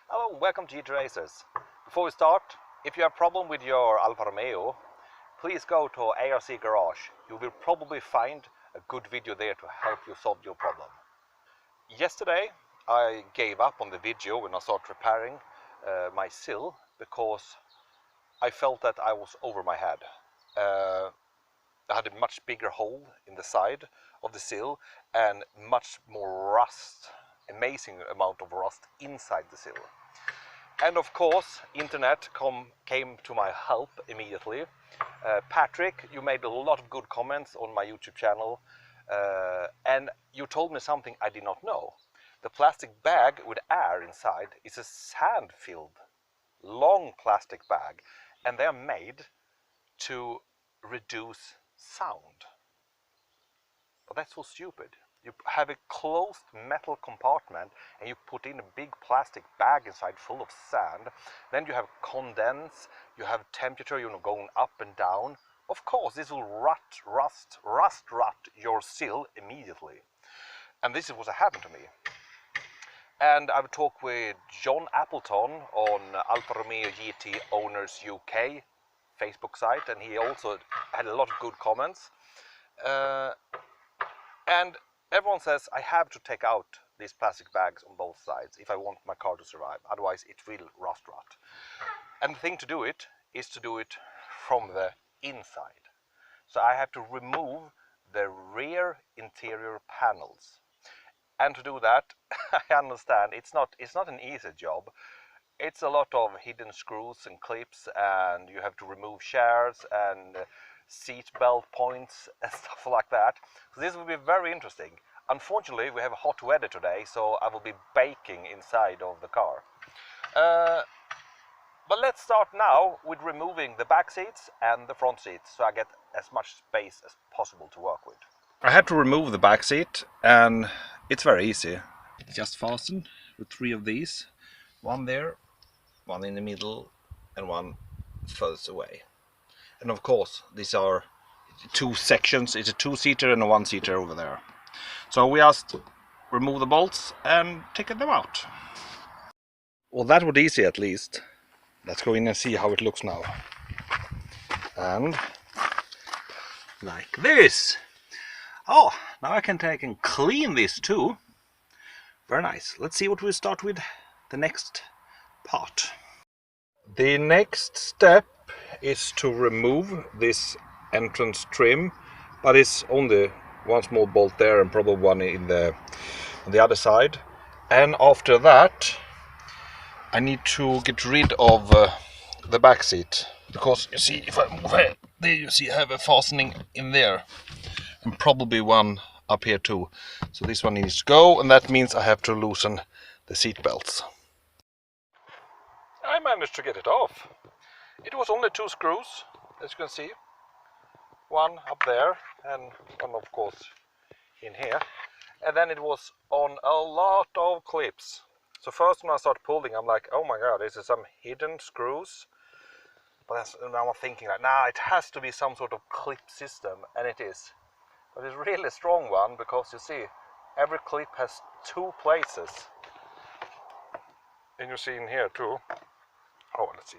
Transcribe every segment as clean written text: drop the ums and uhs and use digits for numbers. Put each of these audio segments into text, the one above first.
Hello and welcome to GT Racers. Before we start, if you have a problem with your Alfa Romeo, please go to ARC Garage. You will probably find a good video there to help you solve your problem. Yesterday I gave up on the video when I started repairing my sill because I felt that I was over my head. I had a much bigger hole in the side of the sill and much more rust, amazing amount of rust inside the sill. And of course, internet came to my help immediately. Patrick, you made a lot of good comments on my YouTube channel, and you told me something I did not know. The plastic bag with air inside is a sand-filled, long plastic bag, and they are made to reduce sound. But that's so stupid. You have a closed metal compartment and you put in a big plastic bag inside full of sand. Then you have condense, you have temperature, going up and down. Of course, this will rust your sill immediately. And this is what happened to me. And I've talked with John Appleton on Alfa Romeo GT Owners UK Facebook site, and he also had a lot of good comments. And everyone says I have to take out these plastic bags on both sides if I want my car to survive, otherwise it will rot. And the thing to do it is to do it from the inside. So I have to remove the rear interior panels. And to do that, I understand it's not an easy job. It's a lot of hidden screws and clips, and you have to remove chairs and seat belt points and stuff like that. So this will be very interesting. Unfortunately, we have hot weather today, so I will be baking inside of the car. But let's start now with removing the back seats and the front seats, so I get as much space as possible to work with. I had to remove the back seat, and it's very easy. Just fasten with 3 of these. One there, one in the middle, and one furthest away. And of course, these are 2 sections. It's a 2-seater and a 1-seater over there. So we just remove the bolts and take them out. Well, that was easy at least. Let's go in and see how it looks now. And like this. Oh, now I can take and clean this too. Very nice. Let's see what we start with the next part. The next step is to remove this entrance trim, but it's only one small bolt there and probably one on the other side. And after that I need to get rid of the back seat, because you see, if I move here, there you see I have a fastening in there and probably one up here too. So this one needs to go, and that means I have to loosen the seat belts. I managed to get it off. It was only 2 screws, as you can see. One up there and one of course in here. And then it was on a lot of clips. So first when I start pulling, I'm like, oh my god, this is some hidden screws. But now I'm thinking like, nah, it has to be some sort of clip system, and it is. But it's a really strong one, because you see, every clip has 2 places. And you see in here too. Oh, let's see.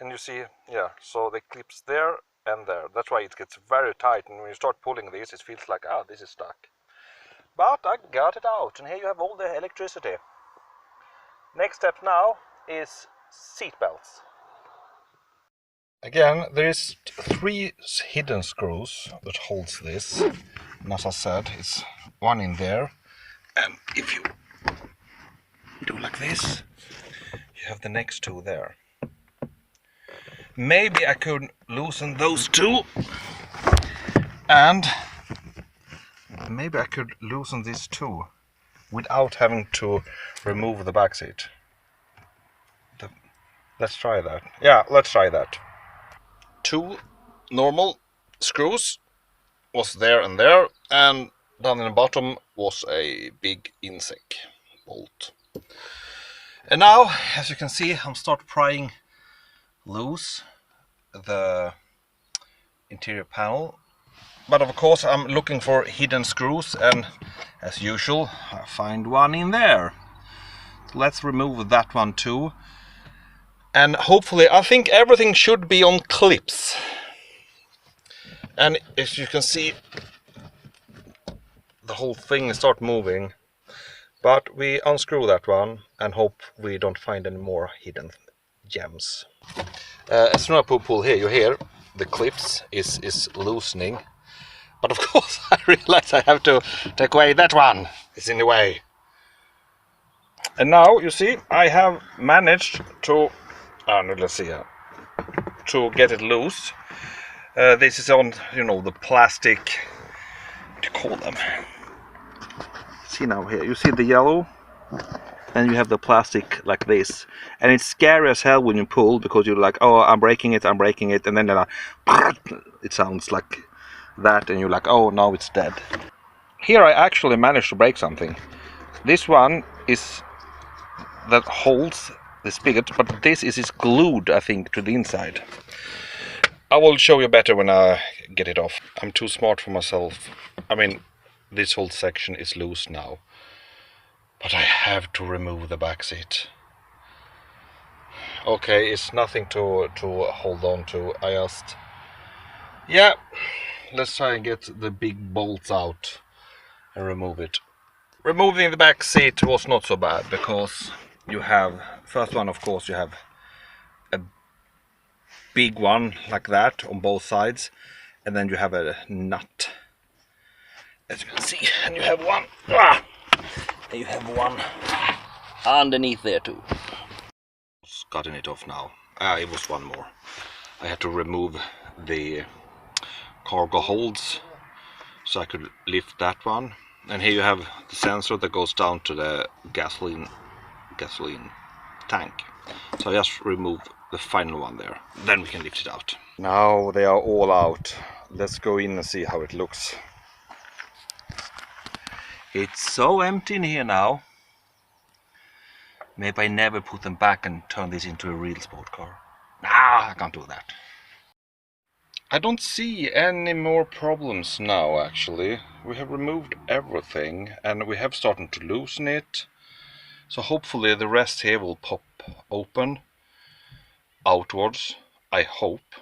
And you see, yeah, so the clips there and there. That's why it gets very tight, and when you start pulling this, it feels like, ah, this is stuck. But I got it out, and here you have all the electricity. Next step now is seat belts. Again, there is 3 hidden screws that holds this. And as I said, it's one in there. And if you do like this, you have the next 2 there. Maybe I could loosen those 2, and maybe I could loosen this too without having to remove the back seat. Let's try that. Yeah, let's try that. 2 normal screws was there and there, and down in the bottom was a big insec bolt. And now, as you can see, I'm start prying loose the interior panel, but of course I'm looking for hidden screws, and as usual I find one in there. So let's remove that one too. And hopefully, I think everything should be on clips. And as you can see, the whole thing start moving. But we unscrew that one and hope we don't find any more hidden gems. As soon as I pull here, you hear the clips is loosening. But of course I realize I have to take away that one. It's in the way. And now you see I have managed to, let's see here, to get it loose. This is on, you know, the plastic, what do you call them? See now here, you see the yellow, and you have the plastic like this, and it's scary as hell when you pull, because you're like, oh, I'm breaking it, and then it sounds like that, and you're like, oh, now it's dead. Here I actually managed to break something. This one is that holds the spigot, but this is glued, I think, to the inside. I will show you better when I get it off. I'm too smart for myself. I mean, this whole section is loose now, but I have to remove the back seat. Okay, it's nothing to hold on to. I just, yeah, let's try and get the big bolts out and remove it. Removing the back seat was not so bad, because you have, first one, of course, you have a big one like that on both sides, and then you have a nut, as you can see, and you have one, and you have one underneath there too. Cutting it off now. It was one more. I had to remove the cargo holds so I could lift that one, and here you have the sensor that goes down to the gasoline tank. So I just remove the final one there, then we can lift it out. Now they are all out. Let's go in and see how it looks. It's so empty in here now. Maybe I never put them back and turn this into a real sport car. Nah, I can't do that. I don't see any more problems now, actually. We have removed everything and we have started to loosen it. So hopefully the rest here will pop open outwards, I hope.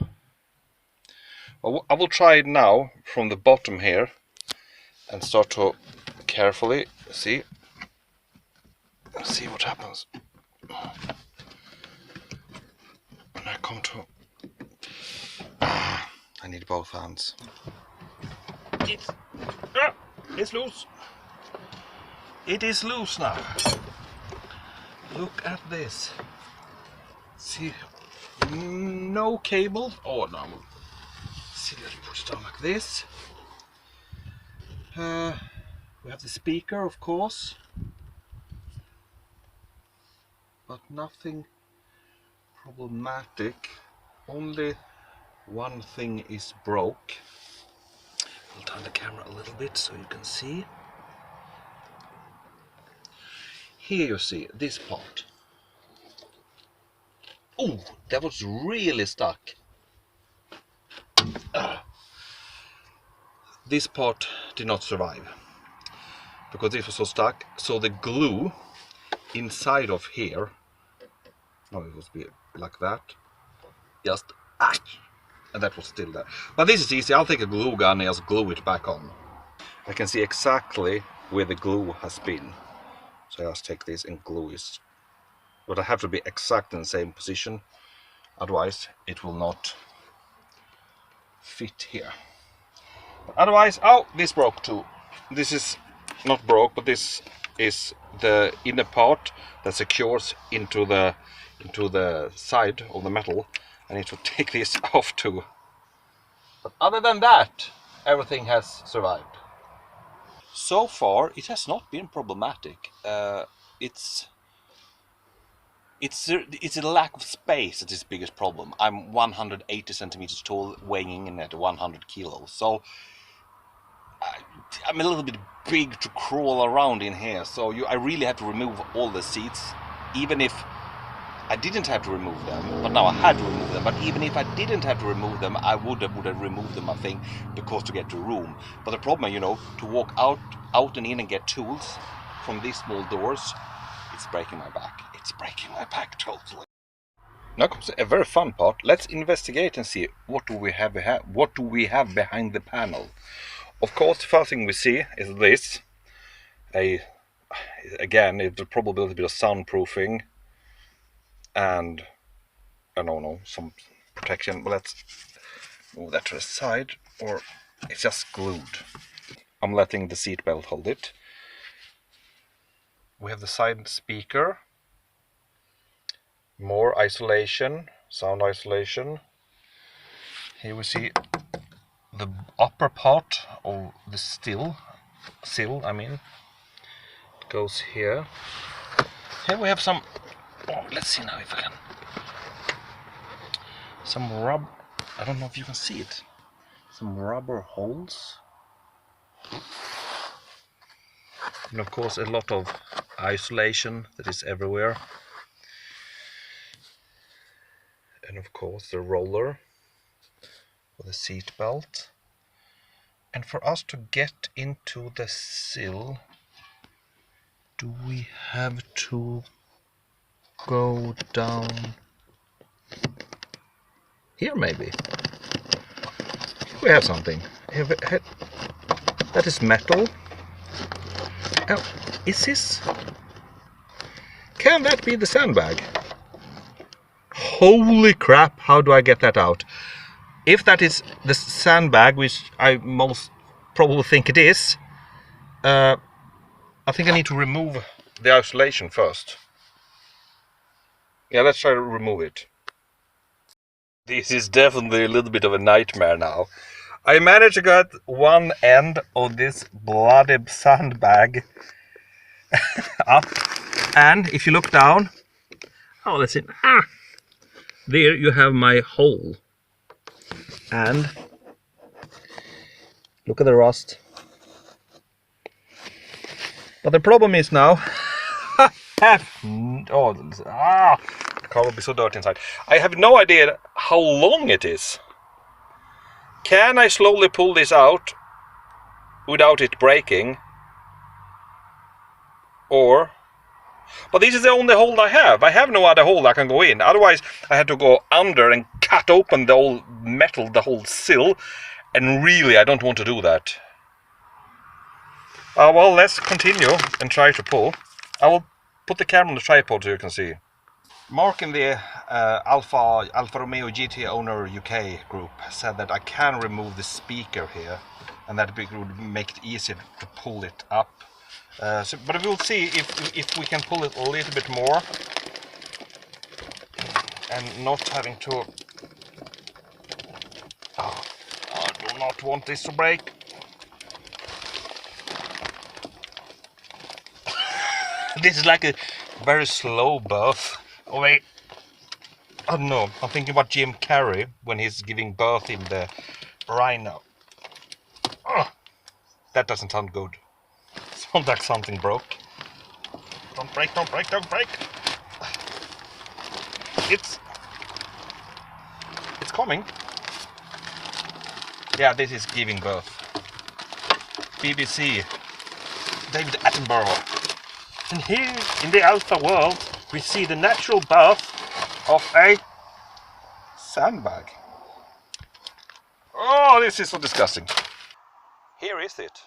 I will try it now from the bottom here and start to carefully see what happens. When I come to, I need both hands. It's loose. It is loose now. Look at this. See, no cable. Oh no. See, let's put it down like this. We have the speaker, of course, but nothing problematic. Only one thing is broke. I'll turn the camera a little bit so you can see. Here you see this part. Oh, that was really stuck. This part did not survive because this was so stuck. So the glue inside of here, no, it was like that, just and that was still there. But this is easy. I'll take a glue gun and just glue it back on. I can see exactly where the glue has been, so I just take this and glue it. But I have to be exact in the same position, otherwise it will not fit here. Otherwise, oh, this broke too. This is not broke, but this is the inner part that secures into the side of the metal. I need to take this off too. But other than that, everything has survived. So far, it has not been problematic. It's a lack of space that is the biggest problem. I'm 180 centimeters tall, weighing in at 100 kilos, so I'm a little bit big to crawl around in here. So I really have to remove all the seats, even if I didn't have to remove them, but now I had to remove them. But even if I didn't have to remove them, I would have removed them, I think, because to get to room. But the problem, you know, to walk out and in and get tools from these small doors, it's breaking my back. It's breaking my back totally. Now comes a very fun part. Let's investigate and see what do we have behind the panel. Of course, the first thing we see is this. Again, it's probably a little bit of soundproofing and I don't know, some protection. But let's move that to the side, or it's just glued. I'm letting the seat belt hold it. We have the side speaker, more isolation, sound isolation. Here we see the upper part of the sill, I mean, it goes here. Here we have some, let's see now if I can, some rubber, I don't know if you can see it, some rubber holes. And of course a lot of isolation that is everywhere. And of course the roller for the seat belt. And for us to get into the sill, do we have to go down here maybe? We have something. That is metal. Oh, is this? Can that be the sandbag? Holy crap, how do I get that out? If that is the sandbag, which I most probably think it is, I think I need to remove the isolation first. Yeah, let's try to remove it. This is definitely a little bit of a nightmare now. I managed to get one end of this bloody sandbag up, and if you look down, oh, let's see, there you have my hole, and look at the rust. But the problem is now, the car will be so dirty inside. I have no idea how long it is. Can I slowly pull this out without it breaking? Or... But this is the only hole I have. I have no other hole I can go in. Otherwise, I had to go under and cut open the whole metal, the whole sill. And really, I don't want to do that. Well, let's continue and try to pull. I will put the camera on the tripod so you can see. Mark in the Alfa Romeo GT owner UK group said that I can remove the speaker here, and that would make it easier to pull it up. But we'll see if we can pull it a little bit more and not having to... I do not want this to break. This is like a very slow birth. Oh wait, I don't know, I'm thinking about Jim Carrey when he's giving birth in the rhino. That doesn't sound good. Sounds like something broke. Don't break, don't break, don't break. It's coming. Yeah, this is giving birth. BBC, David Attenborough. And here in the Alfa world, we see the natural birth of a sandbag. Oh, this is so disgusting. Here is it.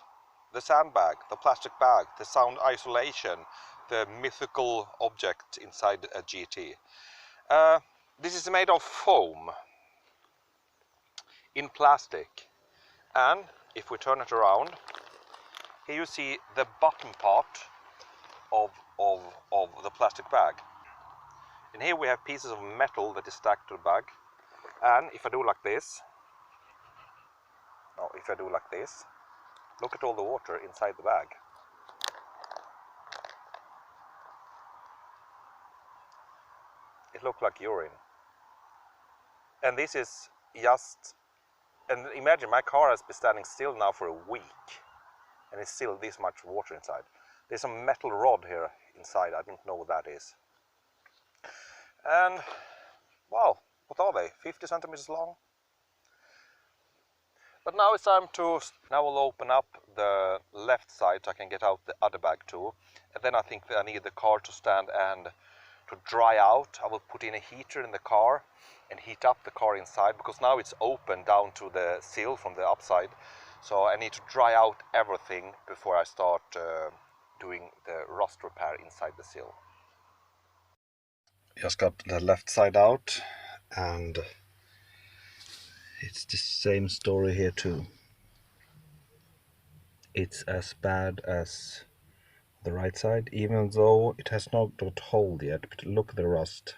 The sandbag, the plastic bag, the sound isolation, the mythical object inside a GT. This is made of foam in plastic. And if we turn it around, here you see the bottom part of the plastic bag. And here we have pieces of metal that is stacked to the bag. And if I do like this, look at all the water inside the bag. It looks like urine. And this is just, and imagine my car has been standing still now for a week and it's still this much water inside. There's some metal rod here inside, I don't know what that is. And wow, what are they? 50 centimeters long? But now it's time to, now we'll open up the left side so I can get out the other bag too. And then I think that I need the car to stand and to dry out. I will put in a heater in the car and heat up the car inside, because now it's open down to the sill from the upside. So I need to dry out everything before I start doing the rust repair inside the sill. Just got the left side out, and it's the same story here too. It's as bad as the right side, even though it has not got hold yet. But look at the rust.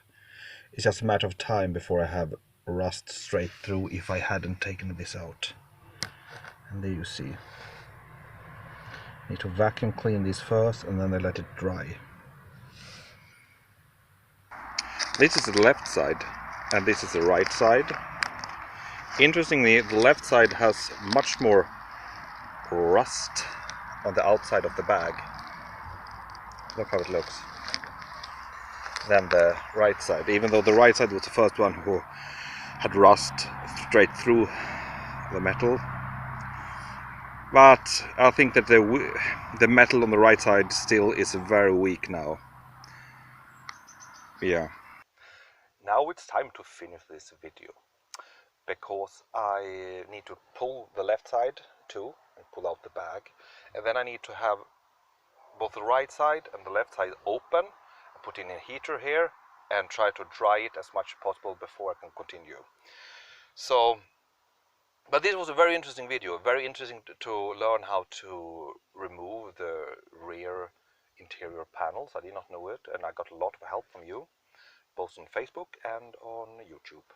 It's just a matter of time before I have rust straight through if I hadn't taken this out. And there you see. Need to vacuum clean this first and then I let it dry. This is the left side and this is the right side. Interestingly, the left side has much more rust on the outside of the bag. Look how it looks. Than the right side, even though the right side was the first one who had rust straight through the metal. But I think that the metal on the right side still is very weak now. Yeah. Now it's time to finish this video, because I need to pull the left side too and pull out the bag, and then I need to have both the right side and the left side open, put in a heater here and try to dry it as much as possible before I can continue. So, but this was a very interesting video, very interesting to learn how to remove the rear interior panels. I did not know it, and I got a lot of help from you, both on Facebook and on YouTube.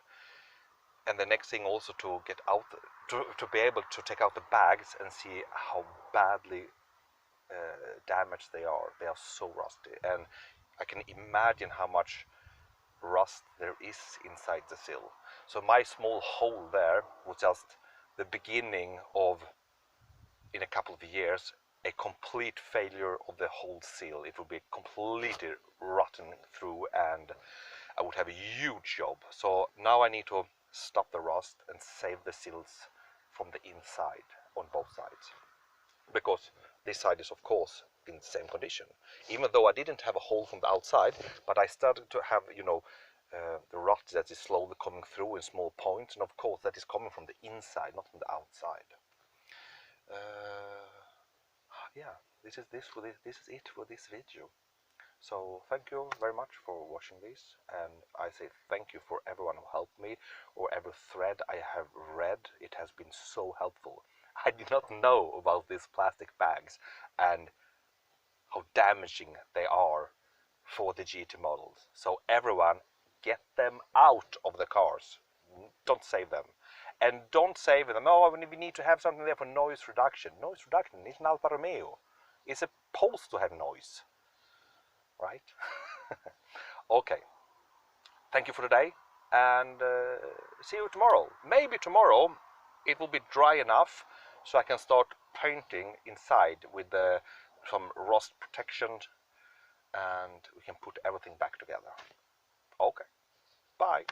And the next thing also to get out, to be able to take out the bags and see how badly damaged they are. They are so rusty, and I can imagine how much rust there is inside the sill. So my small hole there was just the beginning of, in a couple of years, a complete failure of the whole sill. It would be completely rotten through and I would have a huge job. So now I need to stop the rust and save the sills from the inside on both sides, because this side is of course in the same condition, even though I didn't have a hole from the outside, but I started to have, you know, the rust that is slowly coming through in small points, and of course that is coming from the inside, not from the outside. Yeah, this is it for this video. So thank you very much for watching this, and I say thank you for everyone who helped me, or every thread I have read. It has been so helpful. I did not know about these plastic bags and how damaging they are for the GT models. So everyone, get them out of the cars. Don't save them. And don't save them, oh, we need to have something there for noise reduction. Noise reduction is an Alfa Romeo. It's supposed to have noise, right? Okay, thank you for today, and see you tomorrow. Maybe tomorrow it will be dry enough so I can start painting inside with some rust protection, and we can put everything back together. Okay, bye.